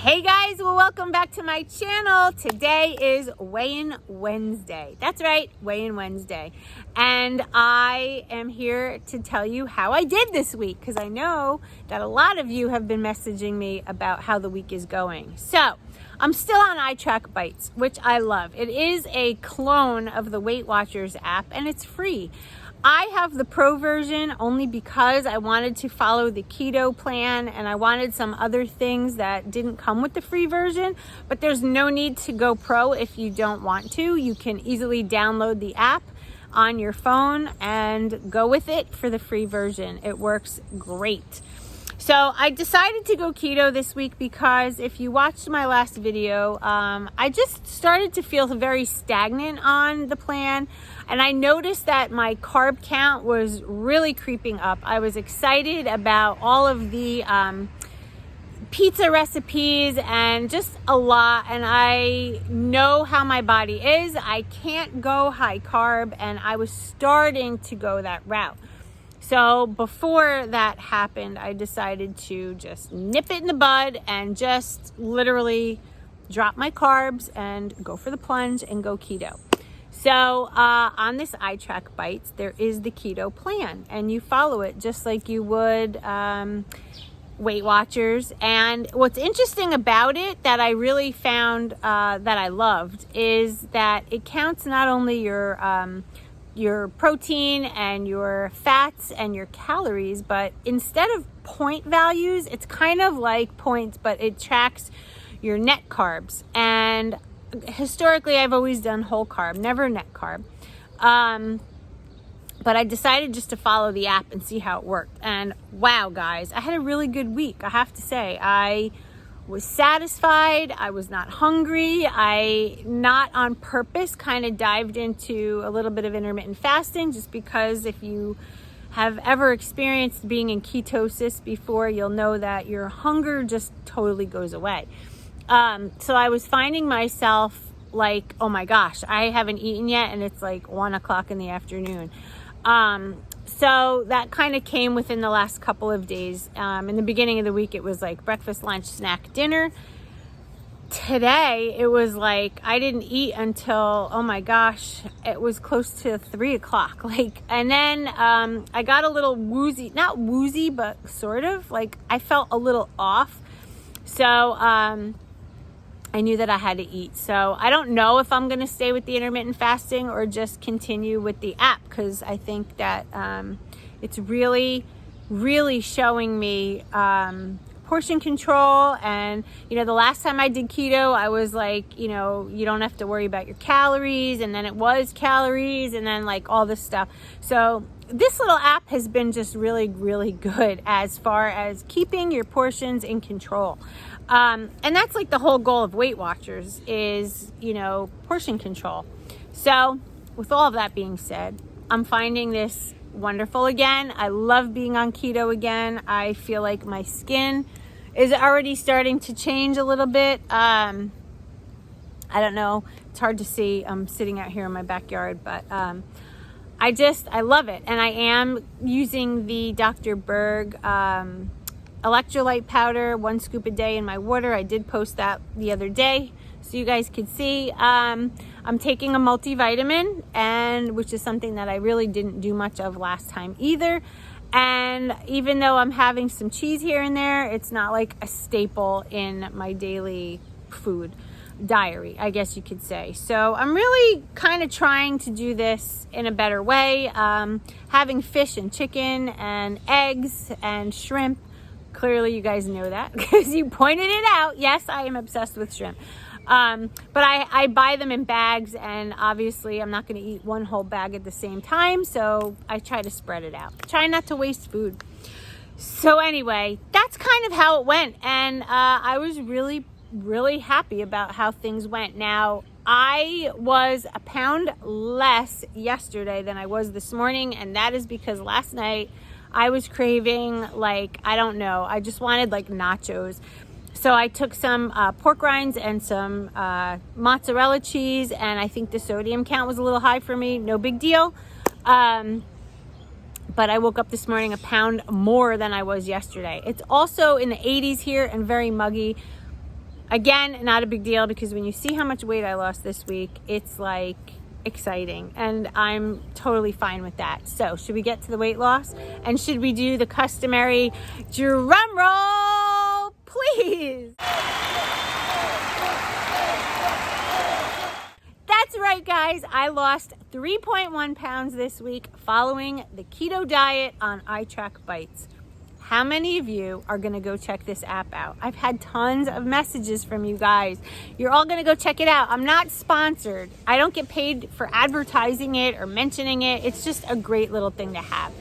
Hey guys, well, welcome back to my channel. Today is Weigh-In Wednesday. That's right, Weigh-In Wednesday. And I am here to tell you how I did this week, because I know that a lot of you have been messaging me about how the week is going. So I'm still on ITRACKBITES, which I love. It is a clone of the Weight Watchers app, and it's free. I have the pro version only because I wanted to follow the keto plan and I wanted some other things that didn't come with the free version, but there's no need to go pro if you don't want to. You can easily download the app on your phone and go with it for the free version. It works great. So I decided to go keto this week because if you watched my last video, I just started to feel very stagnant on the plan. And I noticed that my carb count was really creeping up. I was excited about all of the pizza recipes and just a lot. And I know how my body is. I can't go high carb, and I was starting to go that route. So before that happened, I decided to just nip it in the bud and just literally drop my carbs and go for the plunge and go keto. So on this ITRACKBITES, there is the keto plan, and you follow it just like you would Weight Watchers. And what's interesting about it that I really found that I loved is that it counts not only your protein and your fats and your calories, but instead of point values, it's kind of like points, but it tracks your net carbs. And historically, I've always done whole carb, never net carb. But I decided just to follow the app and see how it worked. And wow, guys, I had a really good week. I have to say, I was satisfied. I was not hungry. I, not on purpose, kind of dived into a little bit of intermittent fasting, just because if you have ever experienced being in ketosis before, you'll know that your hunger just totally goes away. So I was finding myself like, oh my gosh, I haven't eaten yet, and it's like 1 o'clock in the afternoon. So that kind of came within the last couple of days. In the beginning of the week, it was like breakfast, lunch, snack, dinner. Today, it was like I didn't eat until, oh my gosh, it was close to 3 o'clock. And then I got a little woozy, not woozy, but sort of like I felt a little off. So I knew that I had to eat. So I don't know if I'm going to stay with the intermittent fasting or just continue with the app, because I think that it's really, really showing me portion control. And, you know, the last time I did keto, I was like, you know, you don't have to worry about your calories. And then it was calories and then like all this stuff. So this little app has been just really, really good as far as keeping your portions in control. And that's like the whole goal of Weight Watchers is, you know, portion control. So with all of that being said, I'm finding this wonderful again. I love being on keto again. I feel like my skin is already starting to change a little bit. I don't know. It's hard to see. I'm sitting out here in my backyard, but I love it. And I am using the Dr. Berg electrolyte powder, 1 scoop a day in my water. I did post that the other day so you guys could see. I'm taking a multivitamin, and which is something that I really didn't do much of last time either. And even though I'm having some cheese here and there, it's not like a staple in my daily food diary, I guess you could say. So I'm really kind of trying to do this in a better way. Having fish and chicken and eggs and shrimp. Clearly you guys know that because you pointed it out. Yes, I am obsessed with shrimp. But I buy them in bags, and obviously I'm not going to eat one whole bag at the same time. So I try to spread it out. Try not to waste food. So anyway, that's kind of how it went. And I was really, really happy about how things went. Now, I was a pound less yesterday than I was this morning. And that is because last night I was craving, like, I don't know, I just wanted like nachos. So I took some pork rinds and some mozzarella cheese, and I think the sodium count was a little high for me. No big deal. But I woke up this morning a pound more than I was yesterday. It's also in the 80s here and very muggy. Again, not a big deal, because when you see how much weight I lost this week, it's like exciting, and I'm totally fine with that. So should we get to the weight loss, and should we do the customary drum roll, please? That's right, guys. I lost 3.1 pounds this week following the keto diet on ITRACKBITES. How many of you are going to go check this app out? I've had tons of messages from you guys. You're all going to go check it out. I'm not sponsored. I don't get paid for advertising it or mentioning it. It's just a great little thing to have.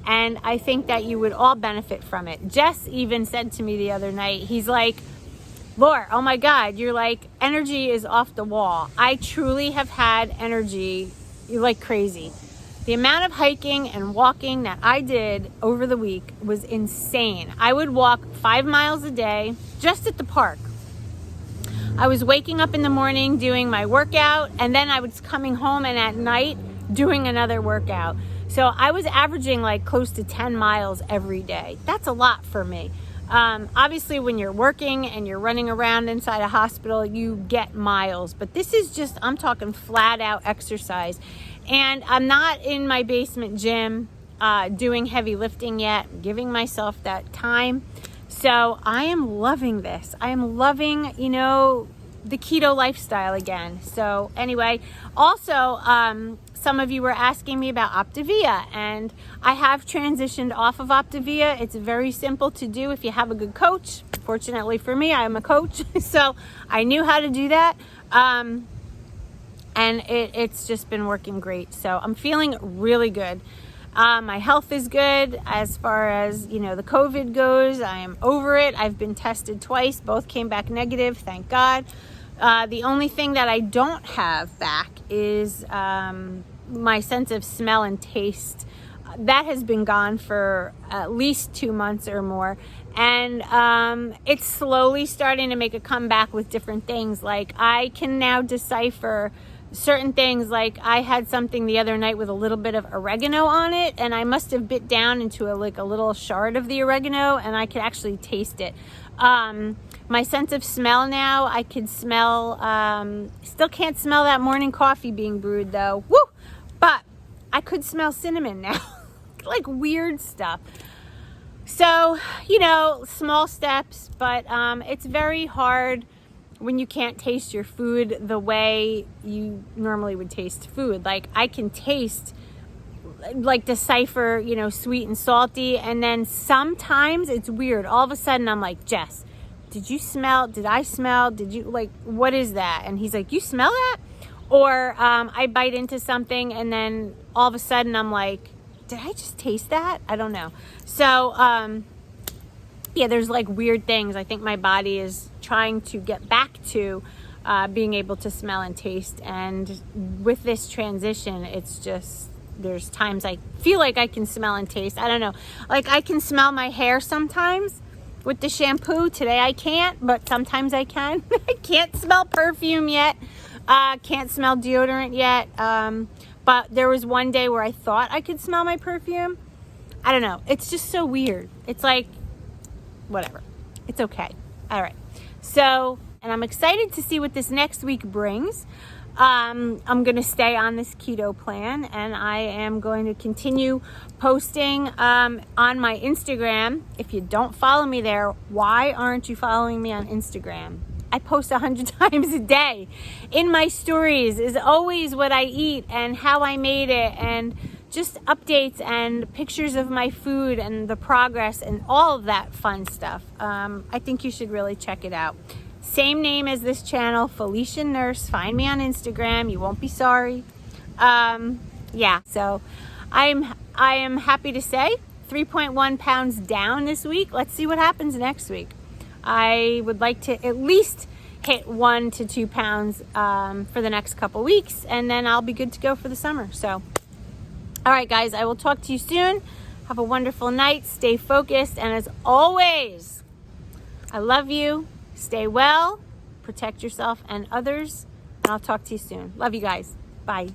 And I think that you would all benefit from it. Jess even said to me the other night, he's like, Laura, oh my God, you're like, energy is off the wall. I truly have had energy like crazy. The amount of hiking and walking that I did over the week was insane. I would walk 5 miles a day just at the park. I was waking up in the morning doing my workout, and then I was coming home and at night doing another workout. So I was averaging like close to 10 miles every day. That's a lot for me. Obviously, when you're working and you're running around inside a hospital, you get miles. But this is just, I'm talking flat out exercise. And I'm not in my basement gym doing heavy lifting yet. I'm giving myself that time. So I am loving this. I am loving, the keto lifestyle again. So anyway, also, some of you were asking me about Optavia, and I have transitioned off of Optavia. It's very simple to do if you have a good coach. Fortunately for me, I am a coach, so I knew how to do that. And it's just been working great. So I'm feeling really good. My health is good as far as, the COVID goes. I am over it. I've been tested twice. Both came back negative, thank God. The only thing that I don't have back is my sense of smell and taste. That has been gone for at least 2 months or more. And it's slowly starting to make a comeback with different things. Like I can now decipher certain things. Like I had something the other night with a little bit of oregano on it, and I must have bit down into a little shard of the oregano, and I could actually taste it. My sense of smell now, I could smell, still can't smell that morning coffee being brewed though. Woo! But I could smell cinnamon now. Like weird stuff. So, small steps, but it's very hard when you can't taste your food the way you normally would taste food. Like I can taste, like decipher, sweet and salty. And then sometimes it's weird. All of a sudden I'm like, Jess, did I smell? What is that? And he's like, you smell that? Or I bite into something and then all of a sudden I'm like, did I just taste that? I don't know. So, yeah, there's like weird things. I think my body is trying to get back to being able to smell and taste. And with this transition, it's just, there's times I feel like I can smell and taste. I don't know. Like I can smell my hair sometimes with the shampoo. Today I can't, but sometimes I can. I can't smell perfume yet. Can't smell deodorant yet. But there was one day where I thought I could smell my perfume. I don't know. It's just so weird. It's like, whatever. It's okay. All right. So, and I'm excited to see what this next week brings. I'm going to stay on this keto plan, and I am going to continue posting on my Instagram. If you don't follow me there, why aren't you following me on Instagram? I post 100 times a day. In my stories is always what I eat and how I made it, and just updates and pictures of my food and the progress and all of that fun stuff. I think you should really check it out. Same name as this channel, Felicia Nurse. Find me on Instagram. You won't be sorry. Yeah, so I am happy to say 3.1 pounds down this week. Let's see what happens next week. I would like to at least hit 1 to 2 pounds for the next couple weeks, and then I'll be good to go for the summer. So, all right, guys, I will talk to you soon. Have a wonderful night. Stay focused. And as always, I love you. Stay well. Protect yourself and others. And I'll talk to you soon. Love you guys. Bye.